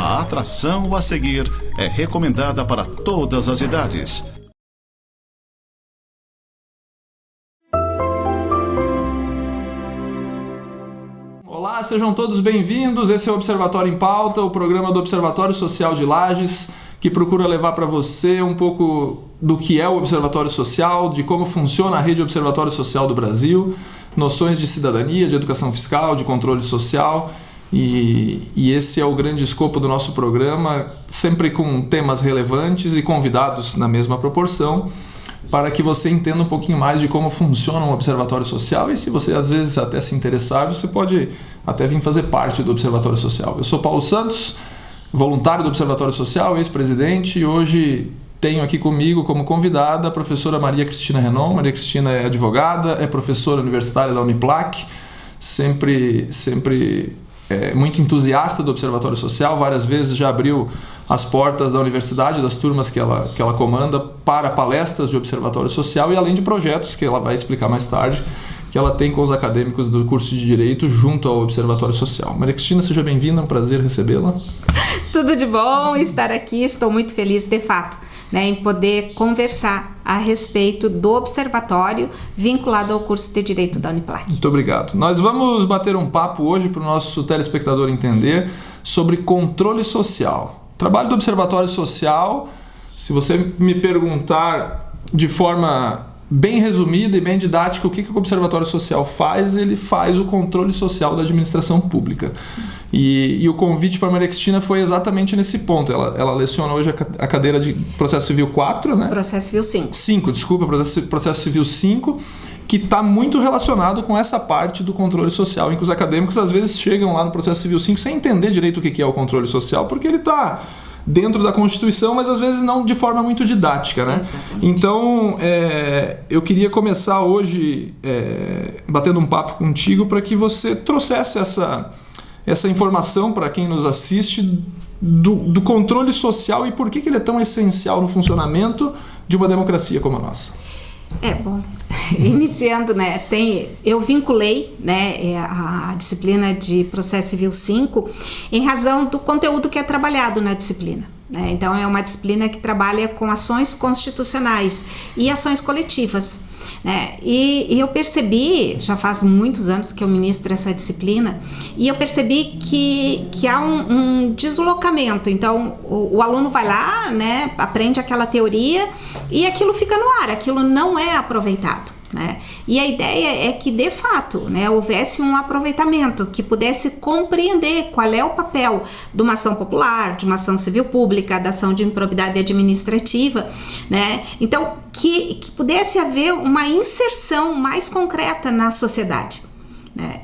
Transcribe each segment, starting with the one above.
A atração a seguir é recomendada para todas as idades. Olá, sejam todos bem-vindos. Esse é o Observatório em Pauta, o programa do Observatório Social de Lages, que procura levar para você um pouco do que é o Observatório Social, de como funciona a rede Observatório Social do Brasil, noções de cidadania, de educação fiscal, de controle social. E esse é o grande escopo do nosso programa, sempre com temas relevantes e convidados na mesma proporção, para que você entenda um pouquinho mais de como funciona um observatório social. E se você às vezes até se interessar, você pode até vir fazer parte do Observatório Social. Eu sou Paulo Santos, voluntário do Observatório Social, ex-presidente, e hoje tenho aqui comigo como convidada a professora Maria Cristina Renon. Maria Cristina é advogada, é professora universitária da Uniplac, sempre muito entusiasta do Observatório Social, várias vezes já abriu as portas da universidade, das turmas que ela comanda, para palestras de Observatório Social, e além de projetos que ela vai explicar mais tarde, que ela tem com os acadêmicos do curso de Direito junto ao Observatório Social. Maria Cristina, seja bem-vinda, é um prazer recebê-la. Tudo de bom estar aqui, estou muito feliz de fato, em poder conversar a respeito do observatório vinculado ao curso de Direito da Uniplac. Muito obrigado. Nós vamos bater um papo hoje para o nosso telespectador entender sobre controle social. O trabalho do Observatório Social, se você me perguntar de forma bem resumida e bem didática o que o Observatório Social faz, ele faz o controle social da administração pública. E o convite para a Maria Cristina foi exatamente nesse ponto. Ela leciona hoje a cadeira de Processo Civil 4, né? Processo Civil 5. 5, desculpa, Processo Civil 5, que está muito relacionado com essa parte do controle social, em que os acadêmicos às vezes chegam lá no Processo Civil 5 sem entender direito o que é o controle social, porque ele está dentro da Constituição, mas às vezes não de forma muito didática, né? Exatamente. Então, eu queria começar hoje batendo um papo contigo para que você trouxesse essa informação para quem nos assiste do controle social e por que ele é tão essencial no funcionamento de uma democracia como a nossa. Bom, iniciando, eu vinculei, a disciplina de Processo Civil 5 em razão do conteúdo que é trabalhado na disciplina. Então, é uma disciplina que trabalha com ações constitucionais e ações coletivas. E eu percebi, já faz muitos anos que eu ministro essa disciplina, e eu percebi que há um deslocamento. Então, o aluno vai lá, aprende aquela teoria e aquilo fica no ar, aquilo não é aproveitado. E a ideia é que, de fato, houvesse um aproveitamento, que pudesse compreender qual é o papel de uma ação popular, de uma ação civil pública, da ação de improbidade administrativa, então que pudesse haver uma inserção mais concreta na sociedade.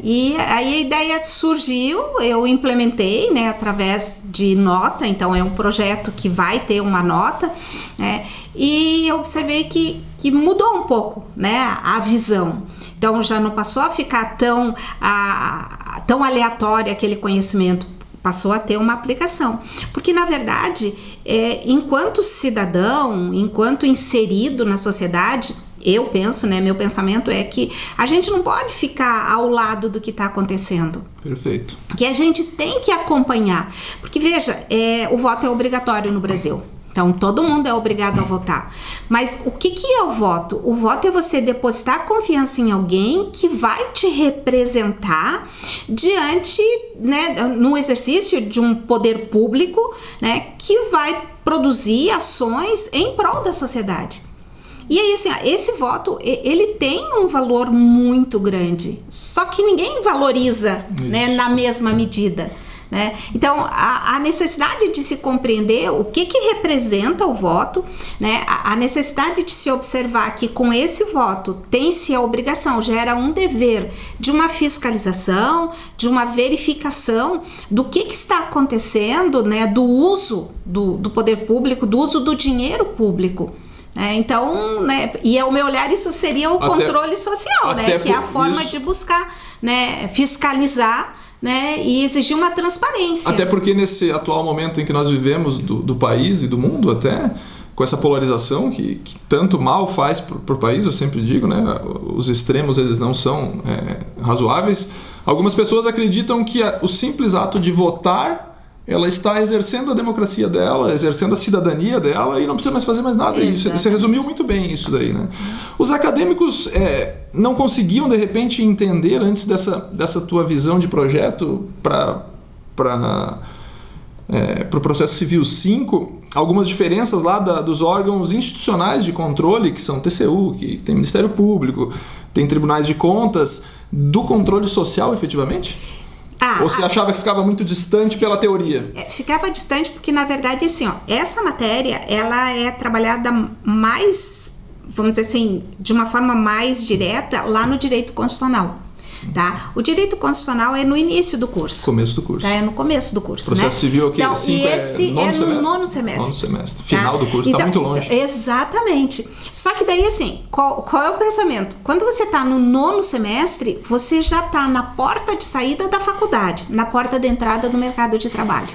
E aí a ideia surgiu, eu implementei através de nota, então é um projeto que vai ter uma nota, e eu observei que mudou um pouco a visão. Então já não passou a ficar tão aleatório aquele conhecimento, passou a ter uma aplicação. Porque, na verdade, enquanto cidadão, enquanto inserido na sociedade, eu penso, meu pensamento é que a gente não pode ficar ao lado do que está acontecendo. Perfeito. Que a gente tem que acompanhar. Porque, veja, o voto é obrigatório no Brasil. Então, todo mundo é obrigado a votar. Mas o que é o voto? O voto é você depositar confiança em alguém que vai te representar diante, no exercício de um poder público, que vai produzir ações em prol da sociedade. E aí, assim, esse voto, ele tem um valor muito grande, só que ninguém valoriza, na mesma medida. Então, a necessidade de se compreender o que representa o voto, a necessidade de se observar que com esse voto tem-se a obrigação, gera um dever de uma fiscalização, de uma verificação do que está acontecendo, do uso do poder público, do uso do dinheiro público. Então, e ao meu olhar isso seria o controle social, que é a forma de buscar fiscalizar, e exigir uma transparência. Até porque nesse atual momento em que nós vivemos do país e do mundo até, com essa polarização que tanto mal faz para o país, eu sempre digo, os extremos eles não são razoáveis. Algumas pessoas acreditam que o simples ato de votar ela está exercendo a democracia dela, exercendo a cidadania dela e não precisa mais fazer mais nada. Você resumiu muito bem isso daí, né? Os acadêmicos não conseguiam, de repente, entender antes dessa tua visão de projeto para o processo civil 5, algumas diferenças lá dos órgãos institucionais de controle, que são TCU, que tem Ministério Público, tem Tribunais de Contas, do controle social, efetivamente? Ou você achava que ficava muito distante pela teoria? Ficava distante porque, na verdade, assim, essa matéria, ela é trabalhada mais, vamos dizer assim, de uma forma mais direta lá no direito constitucional. Tá? O direito constitucional é no início do curso. Começo do curso. Tá? É no começo do curso. Processo civil aqui, então, 5 esse no nono semestre. Nono semestre. Final do curso, está muito longe. Exatamente. Só que daí, assim, qual é o pensamento? Quando você está no nono semestre, você já está na porta de saída da faculdade, na porta de entrada do mercado de trabalho.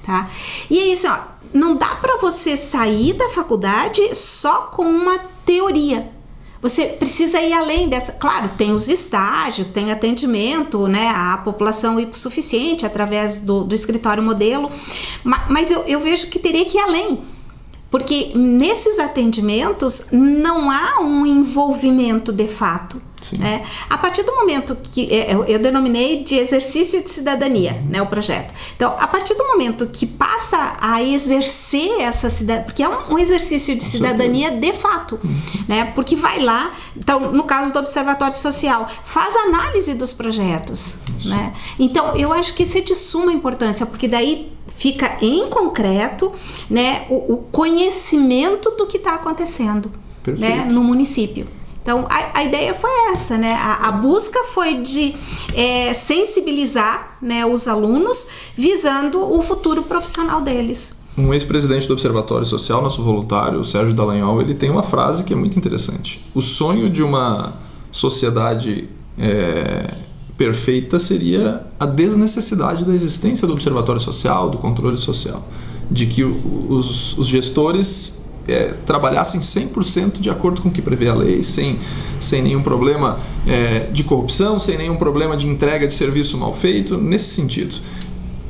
Tá? E aí, assim, não dá para você sair da faculdade só com uma teoria. Você precisa ir além dessa. Claro, tem os estágios, tem atendimento, né, à população hipossuficiente através do escritório modelo, mas eu vejo que teria que ir além, porque nesses atendimentos não há um envolvimento de fato. Né? A partir do momento que eu denominei de exercício de cidadania, né, o projeto. Então, a partir do momento que passa a exercer essa cidadania, porque é um exercício de cidadania de fato, né? Porque vai lá, então, no caso do Observatório Social, faz análise dos projetos, né? Então, eu acho que isso é de suma importância, porque daí fica em concreto, né, o conhecimento do que está acontecendo, né, no município. Então, a ideia foi essa, né? A busca foi de sensibilizar, né, os alunos, visando o futuro profissional deles. Um ex-presidente do Observatório Social, nosso voluntário, o Sérgio Dallagnol, ele tem uma frase que é muito interessante. O sonho de uma sociedade perfeita seria a desnecessidade da existência do Observatório Social, do controle social. De que os gestores trabalhassem 100% de acordo com o que prevê a lei, sem nenhum problema de corrupção, sem nenhum problema de entrega de serviço mal feito, nesse sentido.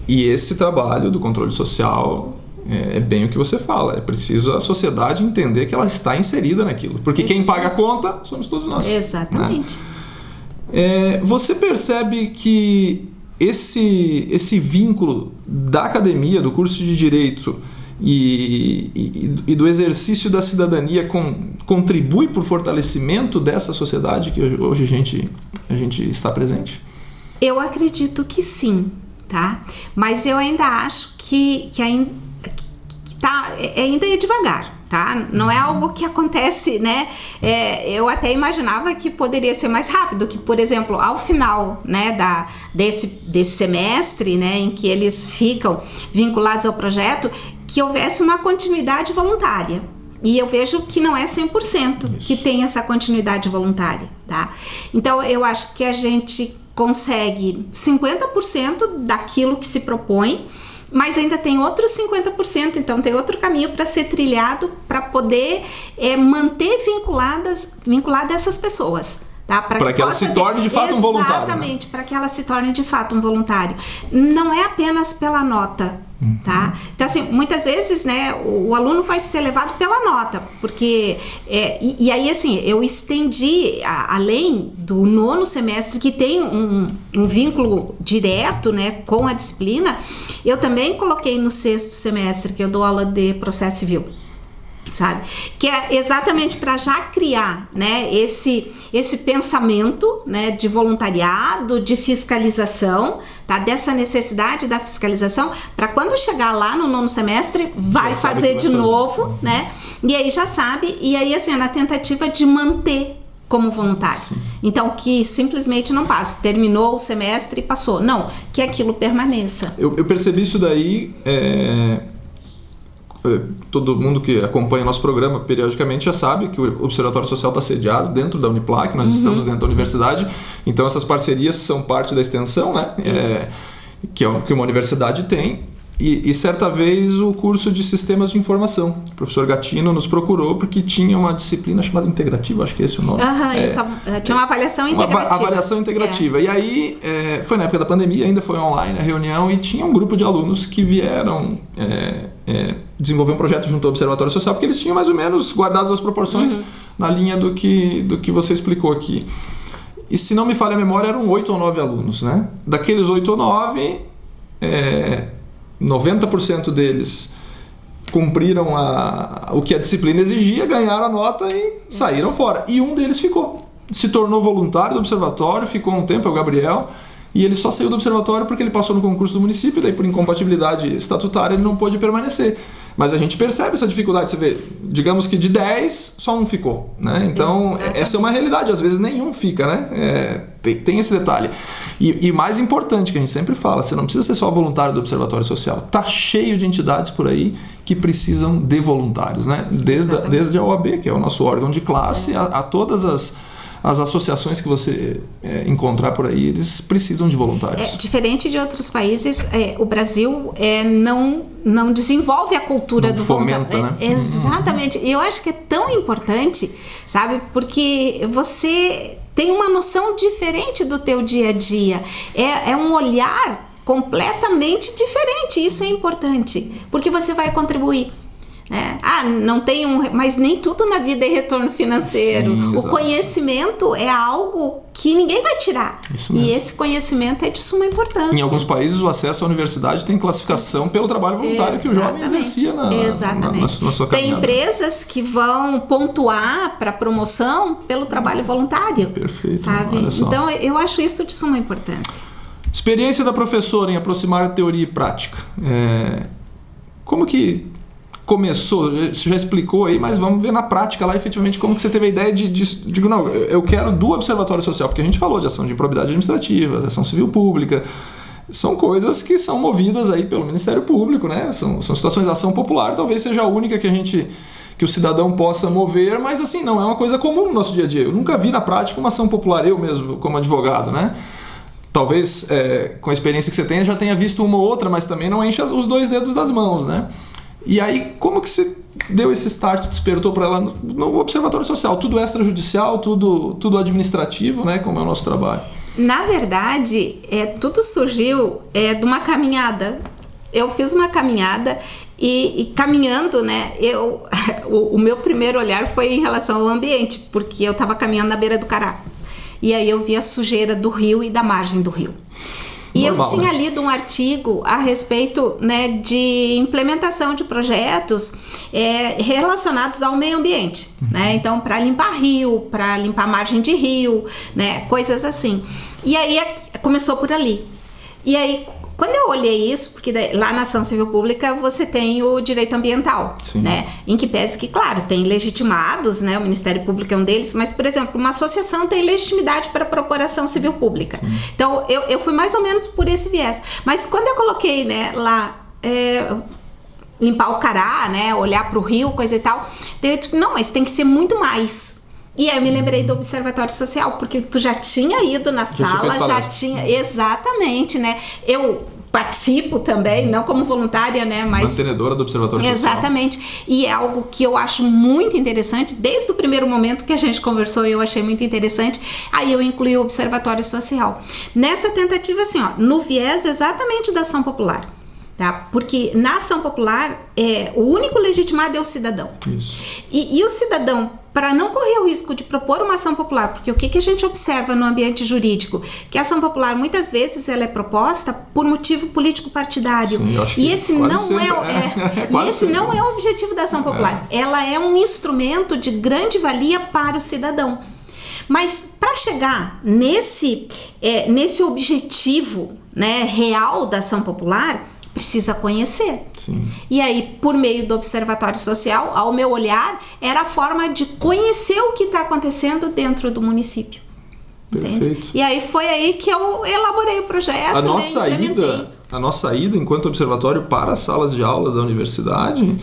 E esse trabalho do controle social é bem o que você fala, é preciso a sociedade entender que ela está inserida naquilo, porque quem paga a conta somos todos nós. Exatamente. Né? Você percebe que esse vínculo da academia, do curso de Direito, e do exercício da cidadania contribui para o fortalecimento dessa sociedade que hoje a gente está presente? Eu acredito que sim, tá? Mas eu ainda acho que ainda é devagar, tá? Não é algo que acontece, né? Eu até imaginava que poderia ser mais rápido, que, por exemplo, ao final, né, desse semestre, né, em que eles ficam vinculados ao projeto, que houvesse uma continuidade voluntária. E eu vejo que não é 100% que tem essa continuidade voluntária, tá? Então, eu acho que a gente consegue 50% daquilo que se propõe, mas ainda tem outros 50%, então tem outro caminho para ser trilhado para poder manter vinculadas essas pessoas. Tá? Para que ela se torne de fato um voluntário. Exatamente, para que ela se torne de fato um voluntário. Não é apenas pela nota. Tá? Então, assim, muitas vezes, né, o aluno vai ser levado pela nota, porque e aí, assim, eu estendi além do nono semestre, que tem um vínculo direto, né, com a disciplina, eu também coloquei no sexto semestre, que eu dou aula de processo civil, sabe? Que é exatamente para já criar, né, esse pensamento, né, de voluntariado, de fiscalização, tá? Dessa necessidade da fiscalização, para quando chegar lá no nono semestre, vai fazer de novo, né? E aí já sabe, e aí, assim, na tentativa de manter como voluntário. Sim. Então, que simplesmente não passe. Terminou o semestre e passou. Não, que aquilo permaneça. Eu percebi isso daí... Todo mundo que acompanha nosso programa periodicamente já sabe que o Observatório Social está sediado dentro da Uniplac, nós estamos dentro da universidade, então essas parcerias são parte da extensão, né? Que uma universidade tem, E certa vez o curso de Sistemas de Informação, o professor Gatino nos procurou porque tinha uma disciplina chamada integrativa, acho que é esse o nome. Tinha uma avaliação integrativa. Uma avaliação integrativa. E aí, foi na época da pandemia, ainda foi online a reunião, e tinha um grupo de alunos que vieram desenvolver um projeto junto ao Observatório Social, porque eles tinham mais ou menos guardadas as proporções na linha do que você explicou aqui. E se não me falha a memória, eram 8 ou 9 alunos, né? Daqueles 8 ou 9... 90% deles cumpriram o que a disciplina exigia, ganharam a nota e saíram fora. E um deles ficou. Se tornou voluntário do observatório, ficou um tempo, é o Gabriel, e ele só saiu do observatório porque ele passou no concurso do município, daí por incompatibilidade estatutária ele não pôde permanecer. Mas a gente percebe essa dificuldade, você vê, digamos que de 10, só um ficou, né? Então, essa é uma realidade, às vezes nenhum fica, né? Tem esse detalhe. E mais importante, que a gente sempre fala, você não precisa ser só voluntário do Observatório Social, tá cheio de entidades por aí que precisam de voluntários, né? Desde a OAB, que é o nosso órgão de classe, a todas as associações que você encontrar por aí, eles precisam de voluntários. Diferente de outros países, o Brasil não desenvolve a cultura do voluntário. Né? Exatamente. E eu acho que é tão importante, sabe? Porque você tem uma noção diferente do teu dia a dia. É um olhar completamente diferente. Isso é importante, porque você vai contribuir. Não tem mas nem tudo na vida é retorno financeiro. Sim, o conhecimento é algo que ninguém vai tirar. E esse conhecimento é de suma importância. Em alguns países o acesso à universidade tem classificação pelo trabalho voluntário que o jovem exercia na sua caminhada. Tem empresas que vão pontuar para promoção pelo trabalho voluntário. Perfeito. Sabe? Então eu acho isso de suma importância. Experiência da professora em aproximar teoria e prática. Como que começou? Você já explicou aí, mas vamos ver na prática lá efetivamente como que você teve a ideia de não, eu quero do Observatório Social, porque a gente falou de ação de improbidade administrativa, ação civil pública, são coisas que são movidas aí pelo Ministério Público, né? São situações de ação popular, talvez seja a única que o cidadão possa mover, mas assim, não é uma coisa comum no nosso dia a dia. Eu nunca vi na prática uma ação popular, eu mesmo, como advogado, né? Talvez com a experiência que você tenha, já tenha visto uma ou outra, mas também não enche os 2 dedos das mãos, né? E aí, como que você deu esse start, despertou para ela no Observatório Social? Tudo extrajudicial, tudo administrativo, né? Como é o nosso trabalho? Na verdade, tudo surgiu de uma caminhada. Eu fiz uma caminhada e caminhando, né? O meu primeiro olhar foi em relação ao ambiente, porque eu estava caminhando na beira do Cará. E aí eu vi a sujeira do rio e da margem do rio. E normal, eu tinha lido um artigo a respeito, né, de implementação de projetos relacionados ao meio ambiente, né? Então, para limpar rio, para limpar margem de rio, né, coisas assim. E aí começou por ali. E aí, quando eu olhei isso, porque lá na ação civil pública você tem o direito ambiental, né? Em que pese que, claro, tem legitimados, né? O Ministério Público é um deles, mas, por exemplo, uma associação tem legitimidade para propor ação civil pública. Sim. Então, eu fui mais ou menos por esse viés. Mas quando eu coloquei, né, lá, limpar o Cará, né? Olhar para o rio, coisa e tal, eu disse, não, mas tem que ser muito mais. E aí eu me lembrei do Observatório Social, porque tu já tinha ido na sala, já tinha... Exatamente, né? Eu participo também, não como voluntária, né? Mas mantenedora do Observatório Social. Exatamente. E é algo que eu acho muito interessante. Desde o primeiro momento que a gente conversou, eu achei muito interessante. Aí eu incluí o Observatório Social. Nessa tentativa, assim, no viés exatamente da ação popular. Tá? Porque na ação popular, o único legitimado é o cidadão. Isso. E o cidadão, para não correr o risco de propor uma ação popular, porque o que a gente observa no ambiente jurídico? Que a ação popular, muitas vezes, ela é proposta por motivo político-partidário. Sim, eu acho que e esse não sempre. Não é o objetivo da ação popular. Ela é um instrumento de grande valia para o cidadão. Mas para chegar nesse objetivo, né, real da ação popular, precisa conhecer. Sim. E aí, por meio do Observatório Social, ao meu olhar, era a forma de conhecer o que está acontecendo dentro do município. Perfeito. Entende? E aí foi aí que eu elaborei o projeto. A nossa ida enquanto observatório para as salas de aula da universidade,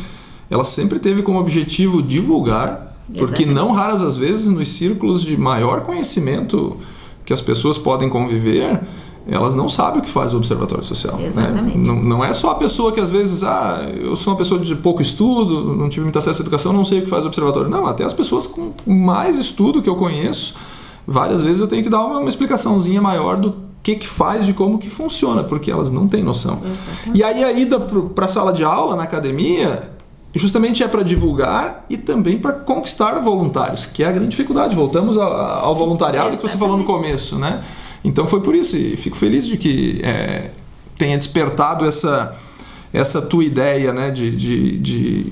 ela sempre teve como objetivo divulgar, porque não raras as vezes nos círculos de maior conhecimento que as pessoas podem conviver, elas não sabem o que faz o observatório social. Exatamente. Né? Não é só a pessoa que às vezes, eu sou uma pessoa de pouco estudo, não tive muito acesso à educação, não sei o que faz o observatório. Não, até as pessoas com mais estudo que eu conheço, várias vezes eu tenho que dar uma explicaçãozinha maior do que faz, de como que funciona, porque elas não têm noção. Exatamente. E aí a ida para a sala de aula, na academia, justamente é para divulgar e também para conquistar voluntários, que é a grande dificuldade. Voltamos ao voluntariado que você falou no começo, né? Então foi por isso, e fico feliz de que tenha despertado essa tua ideia, né, de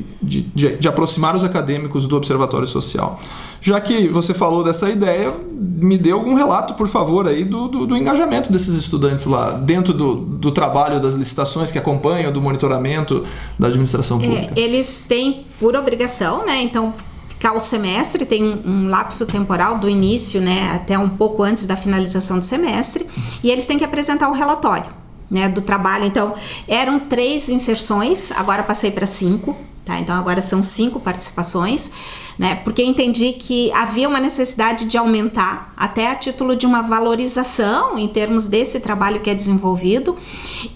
aproximar os acadêmicos do Observatório Social. Já que você falou dessa ideia, me dê algum relato, por favor, aí do engajamento desses estudantes lá, dentro do trabalho das licitações que acompanham, do monitoramento da administração pública. Eles têm por obrigação, né, então ficar o semestre, tem um lapso temporal do início, né, até um pouco antes da finalização do semestre, e eles têm que apresentar o relatório, né, do trabalho. Então, eram 3 inserções, agora passei para 5, tá? Então, agora são 5 participações, né, porque entendi que havia uma necessidade de aumentar, até a título de uma valorização em termos desse trabalho que é desenvolvido,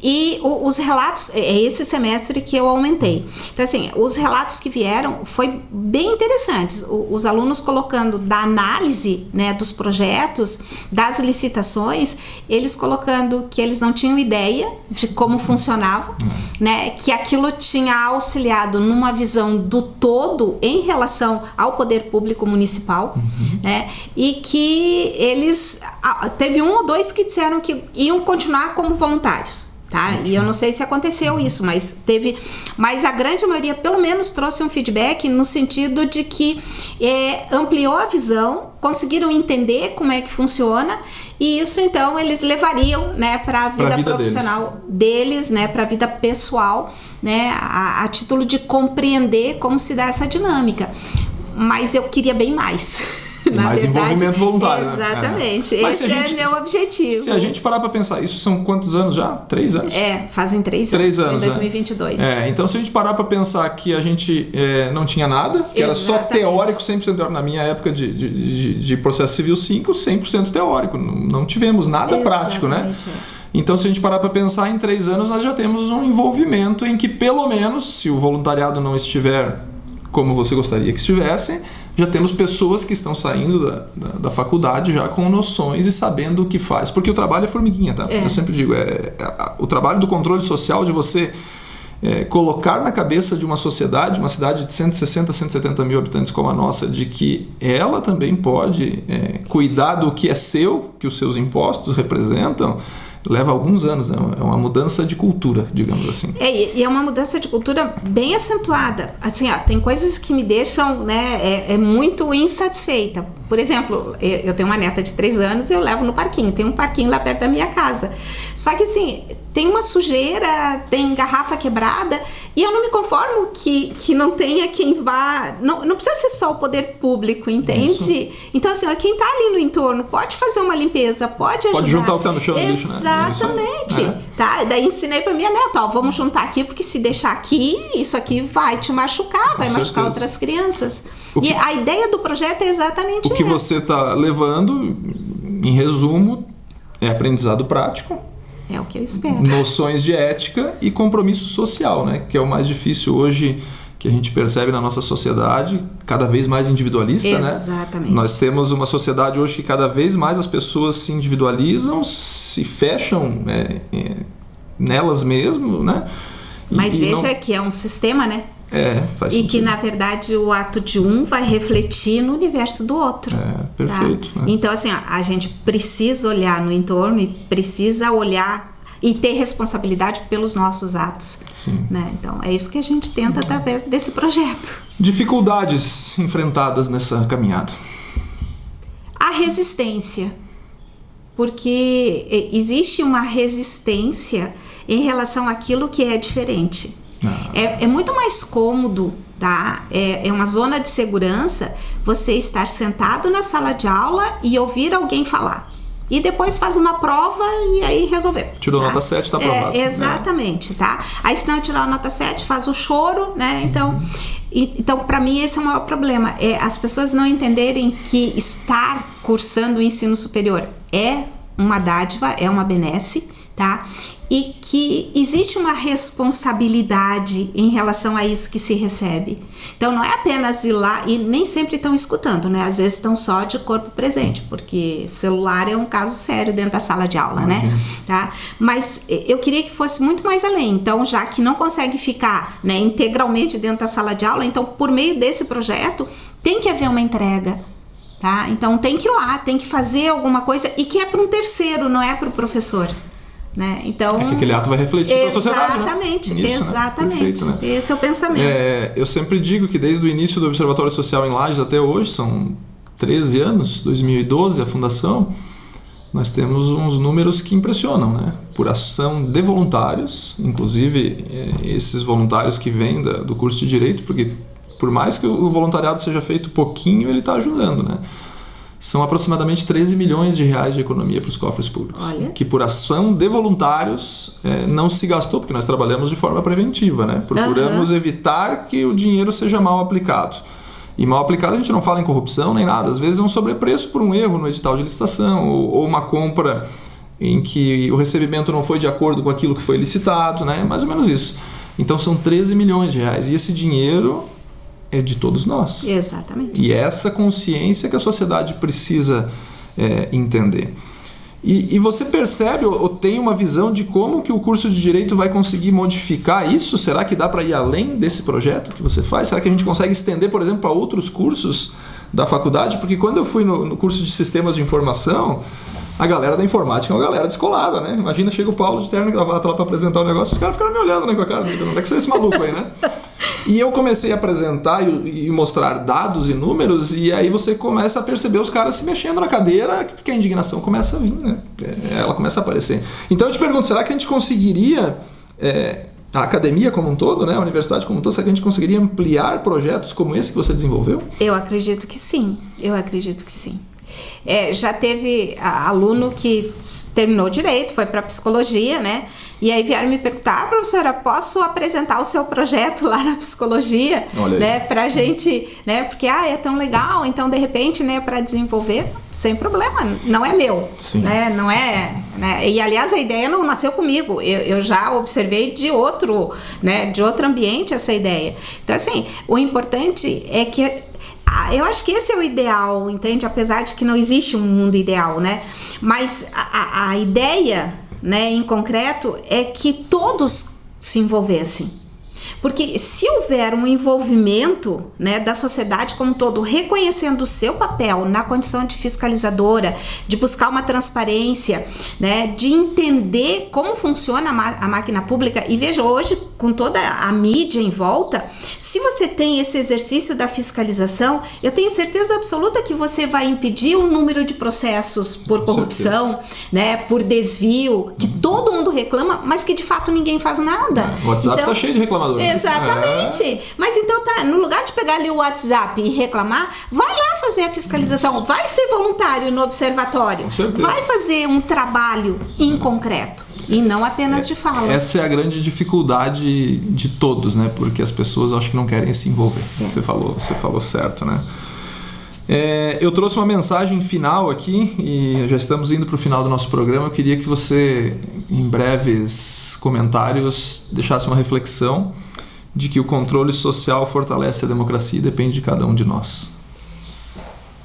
e os relatos, é esse semestre que eu aumentei. Então, assim, os relatos que vieram foi bem interessantes, os alunos colocando da análise, né, dos projetos, das licitações, eles colocando que eles não tinham ideia de como funcionava, né, que aquilo tinha auxiliado numa visão do todo em relação ao poder público municipal, né? E que eles... Teve 1 ou 2 que disseram que iam continuar como voluntários, tá? E eu não sei se aconteceu isso, mas a grande maioria pelo menos trouxe um feedback no sentido de que ampliou a visão, conseguiram entender como é que funciona, e isso então eles levariam, né, para a vida profissional deles, né, para a vida pessoal, né, a título de compreender como se dá essa dinâmica. Mas eu queria bem mais. E mais envolvimento voluntário. Exatamente. Né? Esse é meu objetivo. Se a gente parar para pensar, isso são quantos anos já? 3 anos? Fazem 3 anos. 3 anos, em 2022. Então, se a gente parar para pensar que a gente não tinha nada, que era só teórico, 100% teórico. Na minha época de processo civil 5, 100% teórico. Não tivemos nada prático, né? Então, se a gente parar para pensar, em 3 anos nós já temos um envolvimento em que, pelo menos, se o voluntariado não estiver como você gostaria que estivesse, já temos pessoas que estão saindo da faculdade já com noções e sabendo o que faz. Porque o trabalho é formiguinha, tá? Eu sempre digo, o trabalho do controle social, de você colocar na cabeça de uma sociedade, uma cidade de 160, 170 mil habitantes como a nossa, de que ela também pode cuidar do que é seu, que os seus impostos representam, leva alguns anos, né? É uma mudança de cultura, digamos assim. E é uma mudança de cultura bem acentuada. Assim, tem coisas que me deixam, né, muito insatisfeita. Por exemplo, eu tenho uma neta de 3 anos e eu levo no parquinho. Tem um parquinho lá perto da minha casa. Só que, assim, tem uma sujeira, tem garrafa quebrada, e eu não me conformo que não tenha quem vá... Não precisa ser só o poder público, entende? Isso. Então, assim, quem está ali no entorno pode fazer uma limpeza, pode ajudar. Pode juntar o que está no chão do lixo, né? Exatamente. Tá? Daí ensinei para minha neta, vamos juntar aqui, porque se deixar aqui, isso aqui vai te machucar, vai machucar outras crianças. E a ideia do projeto é exatamente isso. O que você está levando, em resumo, é aprendizado prático. É o que eu espero. Noções de ética e compromisso social, né? Que é o mais difícil hoje, que a gente percebe na nossa sociedade, cada vez mais individualista, né? Exatamente. Nós temos uma sociedade hoje que cada vez mais as pessoas se individualizam, se fecham nelas mesmo, né? Mas veja que é um sistema, né? Faz sentido. E que, na verdade, o ato de um vai refletir no universo do outro. Perfeito. Tá? Então, assim, a gente precisa olhar no entorno e precisa olhar e ter responsabilidade pelos nossos atos. Sim. Né? Então, é isso que a gente tenta através desse projeto. Dificuldades enfrentadas nessa caminhada? A resistência. Porque existe uma resistência em relação àquilo que é diferente. É muito mais cômodo, tá? É uma zona de segurança você estar sentado na sala de aula e ouvir alguém falar. E depois faz uma prova e aí resolveu. Tirou nota 7, está aprovado. Exatamente, tá? Aí se não tirar a nota 7, faz o choro, né? Então para mim esse é o maior problema. As pessoas não entenderem que estar cursando o ensino superior é uma dádiva, é uma benesse, tá? E que existe uma responsabilidade em relação a isso que se recebe. Então não é apenas ir lá, e nem sempre estão escutando, né? Às vezes estão só de corpo presente, porque celular é um caso sério dentro da sala de aula, né? Tá? Mas eu queria que fosse muito mais além. Então, já que não consegue ficar, né, integralmente dentro da sala de aula, então por meio desse projeto tem que haver uma entrega. Tá? Então tem que ir lá, tem que fazer alguma coisa, e que é para um terceiro, não é para o professor. Né? Então, que aquele ato vai refletir para a sociedade. Exatamente, né? Isso, exatamente. Né? Perfeito, né? Esse é o pensamento. Eu sempre digo que desde o início do Observatório Social em Lages até hoje, são 13 anos, 2012 a fundação, nós temos uns números que impressionam, né? Por ação de voluntários, inclusive esses voluntários que vêm do curso de Direito, porque por mais que o voluntariado seja feito pouquinho, ele está ajudando, né? São aproximadamente 13 milhões de reais de economia para os cofres públicos. Olha. Que por ação de voluntários não se gastou, porque nós trabalhamos de forma preventiva, né? Procuramos evitar que o dinheiro seja mal aplicado. E mal aplicado a gente não fala em corrupção nem nada. Às vezes é um sobrepreço por um erro no edital de licitação, ou uma compra em que o recebimento não foi de acordo com aquilo que foi licitado, né? Mais ou menos isso. Então são 13 milhões de reais. E esse dinheiro é de todos nós. Exatamente. E essa consciência que a sociedade precisa entender. E você percebe ou tem uma visão de como que o curso de Direito vai conseguir modificar isso? Será que dá para ir além desse projeto que você faz? Será que a gente consegue estender, por exemplo, para outros cursos da faculdade? Porque quando eu fui no curso de Sistemas de Informação, a galera da informática é uma galera descolada, né? Imagina, chega o Paulo de terno e gravata lá para apresentar o negócio, os caras ficaram me olhando, né, com a cara, onde é que você é esse maluco aí, né? E eu comecei a apresentar e mostrar dados e números, e aí você começa a perceber os caras se mexendo na cadeira, porque a indignação começa a vir, né? Ela começa a aparecer. Então eu te pergunto, será que a gente conseguiria, a academia como um todo, né, a universidade como um todo, será que a gente conseguiria ampliar projetos como esse que você desenvolveu? Eu acredito que sim, já teve aluno que terminou Direito, foi para Psicologia, né? E aí vieram me perguntar, professora, posso apresentar o seu projeto lá na Psicologia? Né? Pra gente, né? Porque é tão legal, então de repente, né, para desenvolver, sem problema, não é meu. Sim. Né? Não é, né? E aliás, a ideia não nasceu comigo, eu já observei de outro ambiente essa ideia. Então assim, o importante é que eu acho que esse é o ideal, entende? Apesar de que não existe um mundo ideal, né? Mas a ideia, né, em concreto, é que todos se envolvessem. Porque se houver um envolvimento, né, da sociedade como um todo, reconhecendo o seu papel na condição de fiscalizadora, de buscar uma transparência, né, de entender como funciona a máquina pública, e veja, hoje, com toda a mídia em volta, se você tem esse exercício da fiscalização, eu tenho certeza absoluta que você vai impedir o número de processos por corrupção, né, por desvio, que todo mundo reclama, mas que de fato ninguém faz nada. O WhatsApp tá cheio de reclamadores. Exatamente. Mas então no lugar de pegar ali o WhatsApp e reclamar, vai lá fazer a fiscalização, vai ser voluntário no observatório, vai fazer um trabalho em concreto. E não apenas de fala. Essa é a grande dificuldade de todos, né? Porque as pessoas acho que não querem se envolver. Você falou certo, né? Eu trouxe uma mensagem final aqui e já estamos indo para o final do nosso programa. Eu queria que você, em breves comentários, deixasse uma reflexão de que o controle social fortalece a democracia e depende de cada um de nós.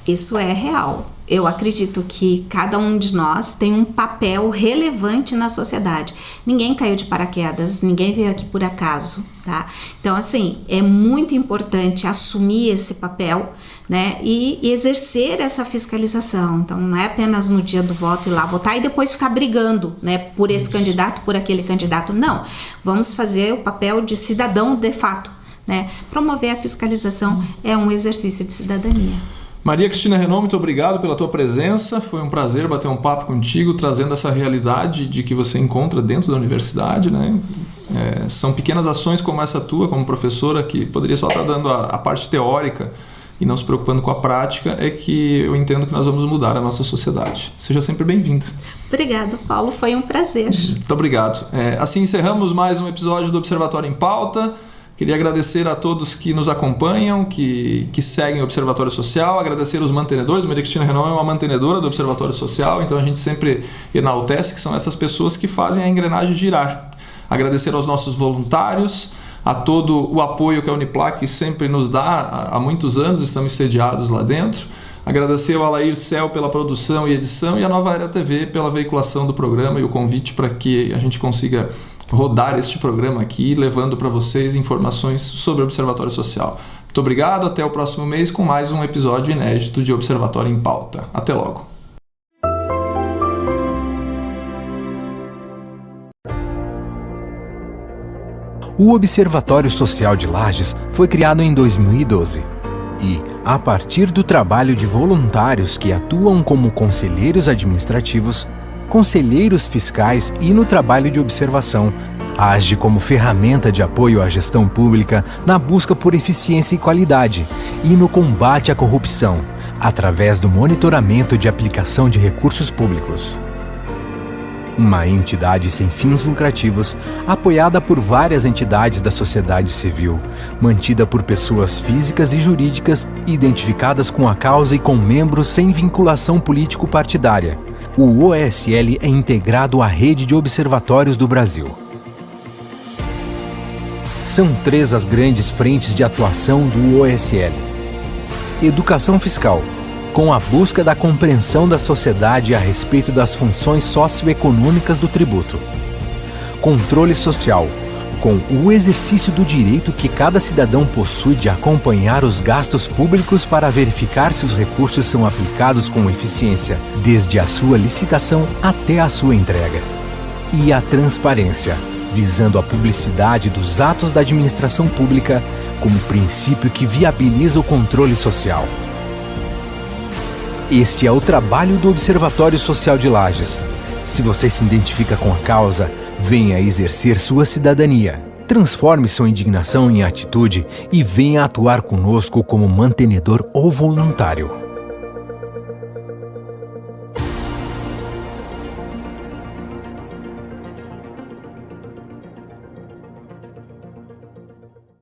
Isso é real. Eu acredito que cada um de nós tem um papel relevante na sociedade. Ninguém caiu de paraquedas, ninguém veio aqui por acaso, tá? Então, assim, é muito importante assumir esse papel, né? E exercer essa fiscalização. Então, não é apenas no dia do voto ir lá votar e depois ficar brigando, né? Por esse candidato, por aquele candidato. Não. Vamos fazer o papel de cidadão de fato, né? Promover a fiscalização é um exercício de cidadania. Maria Cristina Renaud, muito obrigado pela tua presença. Foi um prazer bater um papo contigo, trazendo essa realidade de que você encontra dentro da universidade, né? São pequenas ações como essa tua, como professora, que poderia só estar dando a parte teórica e não se preocupando com a prática, é que eu entendo que nós vamos mudar a nossa sociedade. Seja sempre bem-vinda. Obrigada, Paulo. Foi um prazer. Muito obrigado. Assim encerramos mais um episódio do Observatório em Pauta. Queria agradecer a todos que nos acompanham, que seguem o Observatório Social, agradecer os mantenedores. Maria Cristina Renault é uma mantenedora do Observatório Social, então a gente sempre enaltece que são essas pessoas que fazem a engrenagem girar. Agradecer aos nossos voluntários, a todo o apoio que a Uniplac sempre nos dá há muitos anos, estamos sediados lá dentro. Agradecer ao Alair Cel pela produção e edição e a Nova Era TV pela veiculação do programa e o convite para que a gente consiga rodar este programa aqui, levando para vocês informações sobre o Observatório Social. Muito obrigado, até o próximo mês com mais um episódio inédito de Observatório em Pauta. Até logo. O Observatório Social de Lages foi criado em 2012 e, a partir do trabalho de voluntários que atuam como conselheiros administrativos, conselheiros fiscais e no trabalho de observação, age como ferramenta de apoio à gestão pública na busca por eficiência e qualidade e no combate à corrupção, através do monitoramento de aplicação de recursos públicos. Uma entidade sem fins lucrativos, apoiada por várias entidades da sociedade civil, mantida por pessoas físicas e jurídicas identificadas com a causa e com membros sem vinculação político-partidária. O OSL é integrado à rede de observatórios do Brasil. São 3 as grandes frentes de atuação do OSL. Educação fiscal, com a busca da compreensão da sociedade a respeito das funções socioeconômicas do tributo. Controle social, com o exercício do direito que cada cidadão possui de acompanhar os gastos públicos para verificar se os recursos são aplicados com eficiência, desde a sua licitação até a sua entrega. E a transparência, visando a publicidade dos atos da administração pública como princípio que viabiliza o controle social. Este é o trabalho do Observatório Social de Lages. Se você se identifica com a causa, venha exercer sua cidadania. Transforme sua indignação em atitude e venha atuar conosco como mantenedor ou voluntário.